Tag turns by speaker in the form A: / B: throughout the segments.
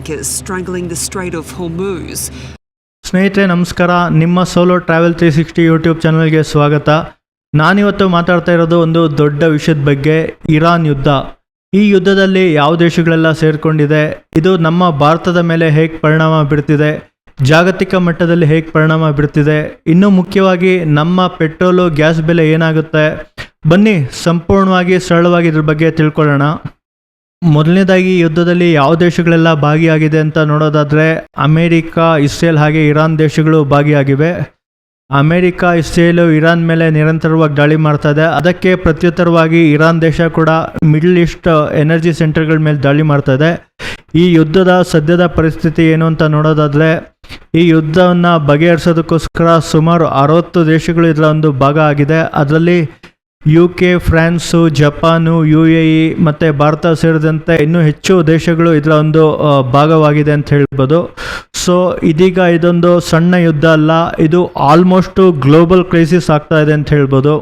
A: tankers strangling the Strait of Hormuz.
B: ಸ್ನೇಹಿತರೆ ನಮಸ್ಕಾರ, ನಿಮ್ಮ ಸೋಲೋ ಟ್ರಾವೆಲ್ 360 ಯೂಟ್ಯೂಬ್ ಚಾನಲ್ಗೆ ಸ್ವಾಗತ. ನಾನಿವತ್ತು ಮಾತಾಡ್ತಾ ಇರೋದು ಒಂದು ದೊಡ್ಡ ವಿಷಯದ ಬಗ್ಗೆ, ಇರಾನ್ ಯುದ್ಧ. ಈ ಯುದ್ಧದಲ್ಲಿ ಯಾವ ದೇಶಗಳೆಲ್ಲ ಸೇರಿಕೊಂಡಿದೆ, ಇದು ನಮ್ಮ ಭಾರತದ ಮೇಲೆ ಹೇಗೆ ಪರಿಣಾಮ ಬೀರ್ತಿದೆ, ಜಾಗತಿಕ ಮಟ್ಟದಲ್ಲಿ ಹೇಗೆ ಪರಿಣಾಮ ಬೀರ್ತಿದೆ, ಇನ್ನೂ ಮುಖ್ಯವಾಗಿ ನಮ್ಮ ಪೆಟ್ರೋಲು ಗ್ಯಾಸ್ ಬೆಲೆ ಏನಾಗುತ್ತೆ, ಬನ್ನಿ ಸಂಪೂರ್ಣವಾಗಿ ಸರಳವಾಗಿ ಇದ್ರ ಬಗ್ಗೆ ತಿಳ್ಕೊಳ್ಳೋಣ. ಮೊದಲನೇದಾಗಿ ಯುದ್ಧದಲ್ಲಿ ಯಾವ ದೇಶಗಳೆಲ್ಲ ಭಾಗಿಯಾಗಿದೆ ಅಂತ ನೋಡೋದಾದರೆ ಅಮೇರಿಕಾ, ಇಸ್ರೇಲ್ ಹಾಗೆ ಇರಾನ್ ದೇಶಗಳು ಭಾಗಿಯಾಗಿವೆ. ಅಮೇರಿಕಾ, ಇಸ್ರೇಲು ಇರಾನ್ ಮೇಲೆ ನಿರಂತರವಾಗಿ ದಾಳಿ ಮಾಡ್ತಾ ಇದೆ. ಅದಕ್ಕೆ ಪ್ರತ್ಯುತ್ತರವಾಗಿ ಇರಾನ್ ದೇಶ ಕೂಡ ಮಿಡಲ್ ಈಸ್ಟ್ ಎನರ್ಜಿ ಸೆಂಟರ್ಗಳ ಮೇಲೆ ದಾಳಿ ಮಾಡ್ತಾ ಇದೆ. ಈ ಯುದ್ಧದ ಸದ್ಯದ ಪರಿಸ್ಥಿತಿ ಏನು ಅಂತ ನೋಡೋದಾದರೆ, ಈ ಯುದ್ಧವನ್ನು ಬಗೆಹರಿಸೋದಕ್ಕೋಸ್ಕರ ಸುಮಾರು 60 ದೇಶಗಳು ಇದರ ಒಂದು ಭಾಗ ಆಗಿದೆ. ಅದರಲ್ಲಿ UK, ಫ್ರಾನ್ಸು, ಜಪಾನು, UAE ಮತ್ತು ಭಾರತ ಸೇರಿದಂತೆ ಇನ್ನೂ ಹೆಚ್ಚು ದೇಶಗಳು ಇದರ ಒಂದು ಭಾಗವಾಗಿದೆ ಅಂತ ಹೇಳ್ಬೋದು. ಸೊ ಇದೀಗ ಇದೊಂದು ಸಣ್ಣ ಯುದ್ಧ ಅಲ್ಲ, ಇದು ಆಲ್ಮೋಸ್ಟು ಗ್ಲೋಬಲ್ ಕ್ರೈಸಿಸ್ ಆಗ್ತಾ ಇದೆ ಅಂತ ಹೇಳ್ಬೋದು.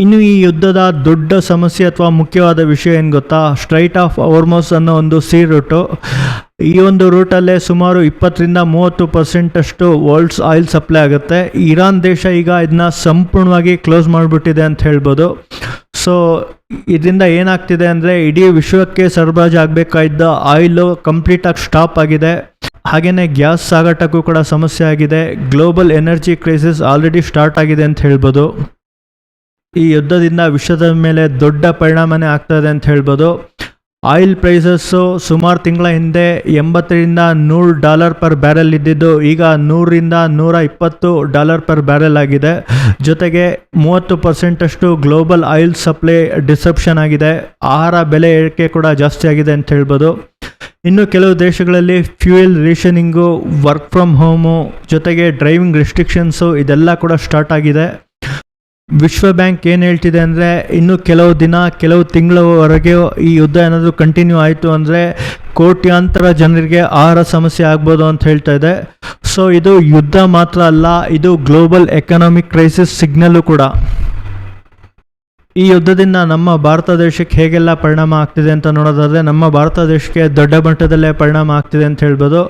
B: ಇನ್ನು ಈ ಯುದ್ಧದ ದೊಡ್ಡ ಸಮಸ್ಯೆ ಅಥವಾ ಮುಖ್ಯವಾದ ವಿಷಯ ಏನು ಗೊತ್ತಾ, ಸ್ಟ್ರೈಟ್ ಆಫ್ ಹೊರ್ಮುಜ್ ಅನ್ನೋ ಒಂದು ಸೀ ರೂಟು. ಈ ಒಂದು ರೂಟಲ್ಲೇ ಸುಮಾರು 20-30% ಅಷ್ಟು ವರ್ಲ್ಡ್ಸ್ ಆಯಿಲ್ ಸಪ್ಲೈ ಆಗುತ್ತೆ. ಇರಾನ್ ದೇಶ ಈಗ ಇದನ್ನ ಸಂಪೂರ್ಣವಾಗಿ ಕ್ಲೋಸ್ ಮಾಡಿಬಿಟ್ಟಿದೆ ಅಂತ ಹೇಳ್ಬೋದು. ಸೊ ಇದರಿಂದ ಏನಾಗ್ತಿದೆ ಅಂದರೆ, ಇಡೀ ವಿಶ್ವಕ್ಕೆ ಸರಬರಾಜು ಆಗಬೇಕಾಗಿದ್ದ ಆಯಿಲು ಕಂಪ್ಲೀಟಾಗಿ ಸ್ಟಾಪ್ ಆಗಿದೆ. ಹಾಗೆಯೇ ಗ್ಯಾಸ್ ಸಾಗಾಟಕ್ಕೂ ಕೂಡ ಸಮಸ್ಯೆ ಆಗಿದೆ. Global energy crisis already start ಆಗಿದೆ ಅಂತ ಹೇಳ್ಬೋದು. ಈ ಯುದ್ಧದಿಂದ ವಿಶ್ವದ ಮೇಲೆ ದೊಡ್ಡ ಪರಿಣಾಮನೇ ಆಗ್ತದೆ ಅಂತ ಹೇಳ್ಬೋದು. ಆಯಿಲ್ ಪ್ರೈಸಸ್ಸು ಸುಮಾರು ತಿಂಗಳ ಹಿಂದೆ $80-100 ಪರ್ ಬ್ಯಾರೆಲ್ ಇದ್ದಿದ್ದು ಈಗ $100-120 ಪರ್ ಬ್ಯಾರೆಲ್ ಆಗಿದೆ. ಜೊತೆಗೆ 30% ಅಷ್ಟು ಗ್ಲೋಬಲ್ ಆಯಿಲ್ ಸಪ್ಲೈ ಡಿಸಪ್ಷನ್ ಆಗಿದೆ. ಆಹಾರ ಬೆಲೆ ಏರಿಕೆ ಕೂಡ ಜಾಸ್ತಿ ಆಗಿದೆ ಅಂತ ಹೇಳ್ಬೋದು. ಇನ್ನು ಕೆಲವು ದೇಶಗಳಲ್ಲಿ ಫ್ಯೂಯಲ್ ರೇಷನಿಂಗು, ವರ್ಕ್ ಫ್ರಮ್ ಹೋಮು, ಜೊತೆಗೆ ಡ್ರೈವಿಂಗ್ ರೆಸ್ಟ್ರಿಕ್ಷನ್ಸು ಇದೆಲ್ಲ ಕೂಡ ಸ್ಟಾರ್ಟ್ ಆಗಿದೆ. ವಿಶ್ವ ಬ್ಯಾಂಕ್ ಏನು ಹೇಳ್ತಿದೆ ಅಂದರೆ, ಇನ್ನು ಕೆಲವು ತಿಂಗಳವರೆಗೆ ಈ ಯುದ್ಧ ಏನಾದರೂ ಕಂಟಿನ್ಯೂ ಆಯಿತು ಅಂದರೆ ಕೋಟ್ಯಾಂತರ ಜನರಿಗೆ ಆಹಾರ ಸಮಸ್ಯೆ ಆಗ್ಬೋದು ಅಂತ ಹೇಳ್ತಾ ಇದೆ. ಸೊ ಇದು ಯುದ್ಧ ಮಾತ್ರ ಅಲ್ಲ, ಇದು ಗ್ಲೋಬಲ್ ಎಕನಾಮಿಕ್ ಕ್ರೈಸಿಸ್ ಸಿಗ್ನಲ್ಲು ಕೂಡ. ಈ ಯುದ್ಧದಿಂದ ನಮ್ಮ ಭಾರತ ದೇಶಕ್ಕೆ ಹೇಗೆಲ್ಲ ಪರಿಣಾಮ ಆಗ್ತಿದೆ ಅಂತ ನೋಡೋದಾದರೆ, ನಮ್ಮ ಭಾರತ ದೇಶಕ್ಕೆ ದೊಡ್ಡ ಮಟ್ಟದಲ್ಲೇ ಪರಿಣಾಮ ಆಗ್ತಿದೆ ಅಂತ ಹೇಳ್ಬೋದು.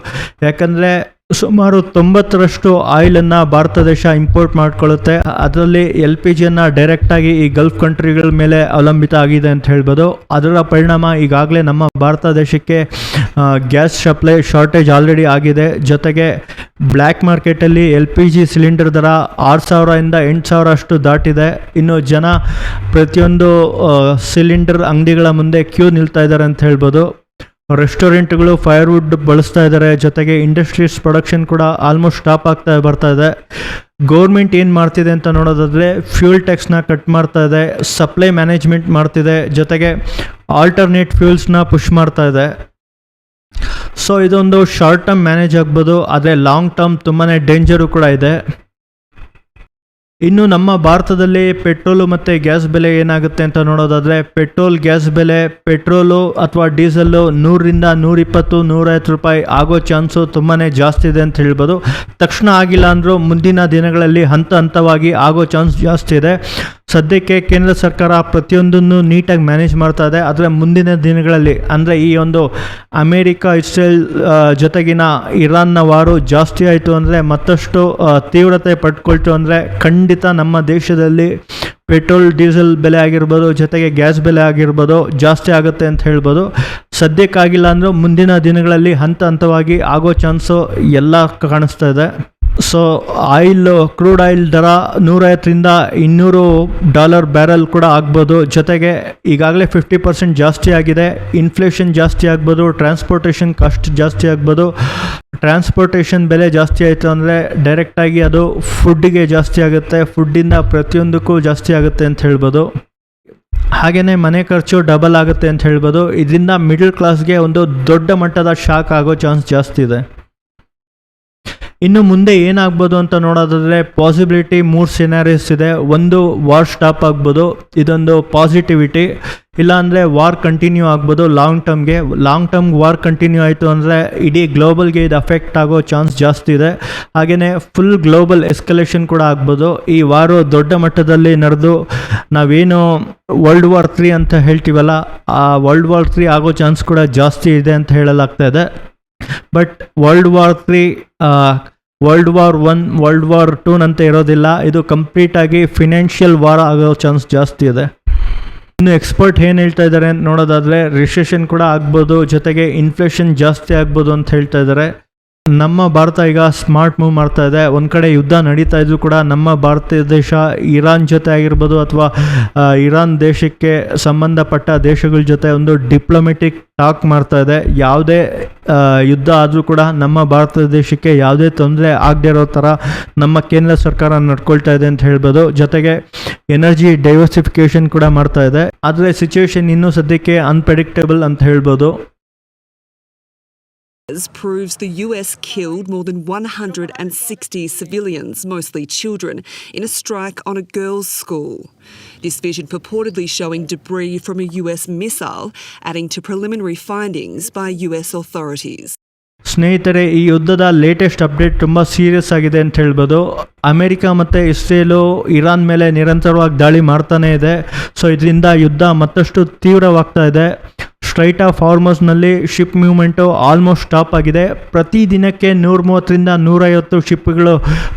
B: ಯಾಕಂದರೆ ಸುಮಾರು 90% ಆಯಿಲನ್ನು ಭಾರತ ದೇಶ ಇಂಪೋರ್ಟ್ ಮಾಡ್ಕೊಳ್ಳುತ್ತೆ. ಅದರಲ್ಲಿ LPGಯನ್ನು ಡೈರೆಕ್ಟಾಗಿ ಈ ಗಲ್ಫ್ ಕಂಟ್ರಿಗಳ ಮೇಲೆ ಅವಲಂಬಿತ ಆಗಿದೆ ಅಂತ ಹೇಳ್ಬೋದು. ಅದರ ಪರಿಣಾಮ ಈಗಾಗಲೇ ನಮ್ಮ ಭಾರತ ದೇಶಕ್ಕೆ ಗ್ಯಾಸ್ ಸಪ್ಲೈ ಶಾರ್ಟೇಜ್ ಆಲ್ರೆಡಿ ಆಗಿದೆ. ಜೊತೆಗೆ ಬ್ಲ್ಯಾಕ್ ಮಾರ್ಕೆಟಲ್ಲಿ LPG ಸಿಲಿಂಡರ್ ದರ 6,000ರಿಂದ 8,000 ಅಷ್ಟು ದಾಟಿದೆ. ಇನ್ನು ಜನ ಪ್ರತಿಯೊಂದು ಸಿಲಿಂಡರ್ ಅಂಗಡಿಗಳ ಮುಂದೆ ಕ್ಯೂ ನಿಲ್ತಾ ಇದ್ದಾರೆ ಅಂತ ಹೇಳ್ಬೋದು. ರೆಸ್ಟೋರೆಂಟ್ಗಳು ಫೈರ್ವುಡ್ ಬಳಸ್ತಾ ಇದ್ದಾರೆ. ಜೊತೆಗೆ ಇಂಡಸ್ಟ್ರೀಸ್ ಪ್ರೊಡಕ್ಷನ್ ಕೂಡ ಆಲ್ಮೋಸ್ಟ್ ಸ್ಟಾಪ್ ಬರ್ತಾ ಇದೆ. ಗೌರ್ಮೆಂಟ್ ಏನು ಮಾಡ್ತಿದೆ ಅಂತ ನೋಡೋದಾದರೆ, ಫ್ಯೂಲ್ ಟ್ಯಾಕ್ಸ್ನ ಕಟ್ ಮಾಡ್ತಾ ಇದೆ, ಸಪ್ಲೈ ಮ್ಯಾನೇಜ್ಮೆಂಟ್ ಮಾಡ್ತಿದೆ, ಜೊತೆಗೆ ಆಲ್ಟರ್ನೇಟ್ ಫ್ಯೂಲ್ಸ್ನ ಪುಷ್ ಮಾಡ್ತಾ ಇದೆ. ಸೊ ಇದೊಂದು ಶಾರ್ಟ್ ಟರ್ಮ್ ಮ್ಯಾನೇಜ್ ಆಗ್ಬೋದು, ಆದರೆ ಲಾಂಗ್ ಟರ್ಮ್ ತುಂಬಾ ಡೇಂಜರು ಕೂಡ ಇದೆ. ಇನ್ನು ನಮ್ಮ ಭಾರತದಲ್ಲಿ ಪೆಟ್ರೋಲು ಮತ್ತು ಗ್ಯಾಸ್ ಬೆಲೆ ಏನಾಗುತ್ತೆ ಅಂತ ನೋಡೋದಾದರೆ, ಗ್ಯಾಸ್ ಬೆಲೆ ಪೆಟ್ರೋಲು ಅಥವಾ ಡೀಸೆಲ್ಲು $100-120-150 ಆಗೋ ಚಾನ್ಸು ತುಂಬಾ ಜಾಸ್ತಿ ಇದೆ ಅಂತ ಹೇಳ್ಬೋದು. ತಕ್ಷಣ ಆಗಿಲ್ಲ ಅಂದರೂ ಮುಂದಿನ ದಿನಗಳಲ್ಲಿ ಹಂತವಾಗಿ ಆಗೋ ಚಾನ್ಸ್ ಜಾಸ್ತಿ ಇದೆ. ಸದ್ಯಕ್ಕೆ ಕೇಂದ್ರ ಸರ್ಕಾರ ಪ್ರತಿಯೊಂದನ್ನು ನೀಟಾಗಿ ಮ್ಯಾನೇಜ್ ಮಾಡ್ತಾ ಇದೆ. ಆದರೆ ಮುಂದಿನ ದಿನಗಳಲ್ಲಿ, ಅಂದರೆ ಈ ಒಂದು ಅಮೇರಿಕಾ, ಇಸ್ರೇಲ್ ಜೊತೆಗಿನ ಇರಾನ್ನ ವಾರು ಜಾಸ್ತಿ ಆಯಿತು ಅಂದರೆ, ಮತ್ತಷ್ಟು ತೀವ್ರತೆ ಪಡ್ಕೊಳ್ತು ಅಂದರೆ ಖಂಡಿತ ನಮ್ಮ ದೇಶದಲ್ಲಿ ಪೆಟ್ರೋಲ್, ಡೀಸೆಲ್ ಬೆಲೆ ಆಗಿರ್ಬೋದು, ಜೊತೆಗೆ ಗ್ಯಾಸ್ ಬೆಲೆ ಆಗಿರ್ಬೋದು ಜಾಸ್ತಿ ಆಗುತ್ತೆ ಅಂತ ಹೇಳ್ಬೋದು. ಸದ್ಯಕ್ಕಾಗಿಲ್ಲ ಅಂದರೂ ಮುಂದಿನ ದಿನಗಳಲ್ಲಿ ಹಂತವಾಗಿ ಆಗೋ ಚಾನ್ಸು ಎಲ್ಲ ಕಾಣಿಸ್ತಾ ಇದೆ. ಸೊ ಕ್ರೂಡ್ ಆಯಿಲ್ ದರ $150-200 ಬ್ಯಾರೆಲ್ ಕೂಡ ಆಗ್ಬೋದು. ಜೊತೆಗೆ ಈಗಾಗಲೇ 50% ಜಾಸ್ತಿ ಆಗಿದೆ. ಇನ್ಫ್ಲೇಷನ್ ಜಾಸ್ತಿ ಆಗ್ಬೋದು, ಟ್ರಾನ್ಸ್ಪೋರ್ಟೇಷನ್ ಕಾಸ್ಟ್ ಜಾಸ್ತಿ ಆಗ್ಬೋದು. ಟ್ರಾನ್ಸ್ಪೋರ್ಟೇಷನ್ ಬೆಲೆ ಜಾಸ್ತಿ ಆಯಿತು ಅಂದರೆ ಡೈರೆಕ್ಟಾಗಿ ಅದು ಫುಡ್ಡಿಗೆ ಜಾಸ್ತಿ ಆಗುತ್ತೆ, ಫುಡ್ಡಿಂದ ಪ್ರತಿಯೊಂದಕ್ಕೂ ಜಾಸ್ತಿ ಆಗುತ್ತೆ ಅಂತ ಹೇಳ್ಬೋದು. ಹಾಗೆಯೇ ಮನೆ ಖರ್ಚು ಡಬಲ್ ಆಗುತ್ತೆ ಅಂತ ಹೇಳ್ಬೋದು. ಇದರಿಂದ ಮಿಡಲ್ ಕ್ಲಾಸ್ಗೆ ಒಂದು ದೊಡ್ಡ ಮಟ್ಟದ ಶಾಕ್ ಆಗೋ ಚಾನ್ಸ್ ಜಾಸ್ತಿ ಇದೆ. ಇನ್ನು ಮುಂದೆ ಏನಾಗ್ಬೋದು ಅಂತ ನೋಡೋದಾದರೆ ಪಾಸಿಬಿಲಿಟಿ 3 ಸಿನಾರಿಯಸ್ ಇದೆ. ಒಂದು ವಾರ್ ಸ್ಟಾಪ್ ಆಗ್ಬೋದು, ಇದೊಂದು ಪಾಸಿಟಿವಿಟಿ. ಇಲ್ಲಾಂದರೆ ವಾರ್ ಕಂಟಿನ್ಯೂ ಆಗ್ಬೋದು ಲಾಂಗ್ ಟರ್ಮ್ ವಾರ್ ಕಂಟಿನ್ಯೂ ಆಯಿತು ಅಂದರೆ ಇಡೀ ಗ್ಲೋಬಲ್ಗೆ ಇದು ಅಫೆಕ್ಟ್ ಆಗೋ ಚಾನ್ಸ್ ಜಾಸ್ತಿ ಇದೆ. ಹಾಗೆಯೇ ಫುಲ್ ಗ್ಲೋಬಲ್ ಎಸ್ಕಲೇಷನ್ ಕೂಡ ಆಗ್ಬೋದು. ಈ ವಾರು ದೊಡ್ಡ ಮಟ್ಟದಲ್ಲಿ ನಡೆದು ನಾವೇನು ವರ್ಲ್ಡ್ ವಾರ್ 3 ಅಂತ ಹೇಳ್ತೀವಲ್ಲ, ಆ ವರ್ಲ್ಡ್ ವಾರ್ 3 ಆಗೋ ಚಾನ್ಸ್ ಕೂಡ ಜಾಸ್ತಿ ಇದೆ ಅಂತ ಹೇಳಲಾಗ್ತಾ ಇದೆ. But world war 3 world war 1 world war 2 ಅಂತ ಇರೋದಿಲ್ಲ. ಇದು ಕಂಪ್ಲೀಟಾಗಿ ಫಿನಾನ್ಷಿಯಲ್ ವಾರ್ ಆಗೋ ಚಾನ್ಸ್ ಜಾಸ್ತಿ ಇದೆ. ಇನ್ನು ಎಕ್ಸ್ಪರ್ಟ್ ಏನು ಹೇಳ್ತಾ ಇದ್ದಾರೆ ಅಂತ ನೋಡೋದಾದರೆ ರಿಸೆಷನ್ ಕೂಡ ಆಗ್ಬೋದು, ಜೊತೆಗೆ ಇನ್ಫ್ಲೇಷನ್ ಜಾಸ್ತಿ ಆಗ್ಬೋದು ಅಂತ ಹೇಳ್ತಾ ಇದ್ದಾರೆ. ನಮ್ಮ ಭಾರತ ಈಗ ಸ್ಮಾರ್ಟ್ ಮೂವ್ ಮಾಡ್ತಾ ಇದೆ. ಒಂದು ಕಡೆ ಯುದ್ಧ ನಡೀತಾ ಇದ್ರು ಕೂಡ ನಮ್ಮ ಭಾರತ ದೇಶ ಇರಾನ್ ಜೊತೆ ಆಗಿರ್ಬೋದು ಅಥವಾ ಇರಾನ್ ದೇಶಕ್ಕೆ ಸಂಬಂಧಪಟ್ಟ ದೇಶಗಳ ಜೊತೆ ಒಂದು ಡಿಪ್ಲೊಮೆಟಿಕ್ ಟಾಕ್ ಮಾಡ್ತಾ ಇದೆ. ಯಾವುದೇ ಯುದ್ಧ ಆದರೂ ಕೂಡ ನಮ್ಮ ಭಾರತ ದೇಶಕ್ಕೆ ಯಾವುದೇ ತೊಂದರೆ ಆಗದೆ ಇರೋ ಥರ ನಮ್ಮ ಕೇಂದ್ರ ಸರ್ಕಾರ ನಡ್ಕೊಳ್ತಾ ಇದೆ ಅಂತ ಹೇಳ್ಬೋದು. ಜೊತೆಗೆ ಎನರ್ಜಿ ಡೈವರ್ಸಿಫಿಕೇಷನ್ ಕೂಡ ಮಾಡ್ತಾ ಇದೆ. ಆದರೆ ಸಿಚುವೇಶನ್ ಇನ್ನೂ ಸದ್ಯಕ್ಕೆ ಅನ್ಪ್ರೆಡಿಕ್ಟಬಲ್ ಅಂತ ಹೇಳ್ಬೋದು.
A: proves the US killed more than 160 civilians, mostly children, in a strike on a girls' school. This vision purportedly showing debris from a US missile, adding to preliminary findings by US authorities.
B: ಸ್ನೇಹಿತರೆ, ಈ ಯುದ್ಧದ latest update ತುಂಬ serious ಆಗಿದೆ ಅಂತ ಹೇಳ್ಬೋದು. America ಮತ್ತು Israel Iran ಮೇಲೆ ನಿರಂತರವಾಗಿ ದಾಳಿ ಮಾಡ್ತಾನೇ ಇದೆ. ಸೊ ಇದರಿಂದ ಯುದ್ಧ ಮತ್ತಷ್ಟು ತೀವ್ರವಾಗ್ತಾ ಇದೆ. ಸ್ಟ್ರೈಟ್ ಆಫ್ ಹಾರ್ಮೋಸ್ನಲ್ಲಿ ಶಿಪ್ ಮೂವ್ಮೆಂಟು ಆಲ್ಮೋಸ್ಟ್ ಸ್ಟಾಪ್ ಆಗಿದೆ. ಪ್ರತಿ ದಿನಕ್ಕೆ 130ರಿಂದ 150 ಶಿಪ್ಗಳು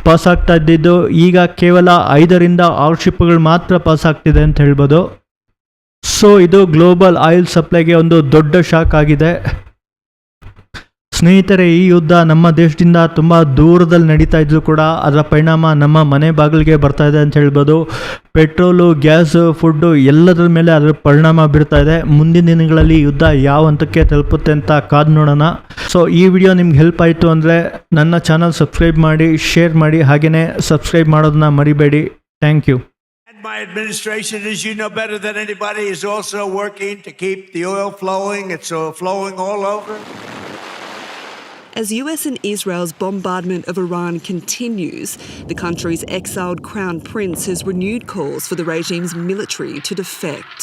B: ಪಾಸ್ ಆಗ್ತಾ ಇದ್ದಿದ್ದು ಈಗ ಕೇವಲ 5ರಿಂದ 6 ಶಿಪ್ಗಳು ಮಾತ್ರ ಪಾಸ್ ಆಗ್ತಿದೆ ಅಂತ ಹೇಳ್ಬೋದು. ಸೊ ಇದು ಗ್ಲೋಬಲ್ ಆಯಿಲ್ ಸಪ್ಲೈಗೆ ಒಂದು ದೊಡ್ಡ ಶಾಕ್ ಆಗಿದೆ. ಸ್ನೇಹಿತರೆ, ಈ ಯುದ್ಧ ನಮ್ಮ ದೇಶದಿಂದ ತುಂಬ ದೂರದಲ್ಲಿ ನಡೀತಾ ಇದ್ರು ಕೂಡ ಅದರ ಪರಿಣಾಮ ನಮ್ಮ ಮನೆ ಬಾಗಿಲಿಗೆ ಬರ್ತಾ ಇದೆ ಅಂತ ಹೇಳ್ಬೋದು. ಪೆಟ್ರೋಲು, ಗ್ಯಾಸು, ಫುಡ್ಡು ಎಲ್ಲದರ ಮೇಲೆ ಅದರ ಪರಿಣಾಮ ಬೀರ್ತಾ ಇದೆ. ಮುಂದಿನ ದಿನಗಳಲ್ಲಿ ಯುದ್ಧ ಯಾವ ಹಂತಕ್ಕೆ ತಲುಪುತ್ತೆ ಅಂತ ಕಾದು ನೋಡೋಣ. ಸೊ ಈ ವಿಡಿಯೋ ನಿಮ್ಗೆ ಹೆಲ್ಪ್ ಆಯಿತು ಅಂದರೆ ನನ್ನ ಚಾನಲ್ ಸಬ್ಸ್ಕ್ರೈಬ್ ಮಾಡಿ, ಶೇರ್ ಮಾಡಿ, ಹಾಗೆಯೇ ಸಬ್ಸ್ಕ್ರೈಬ್ ಮಾಡೋದನ್ನ ಮರಿಬೇಡಿ. Thank you.
C: My administration, as you know better than anybody, is also working to keep the oil flowing. It's flowing all over.
A: As US and Israel's bombardment of Iran continues, the country's exiled crown prince has renewed calls for the regime's military to defect.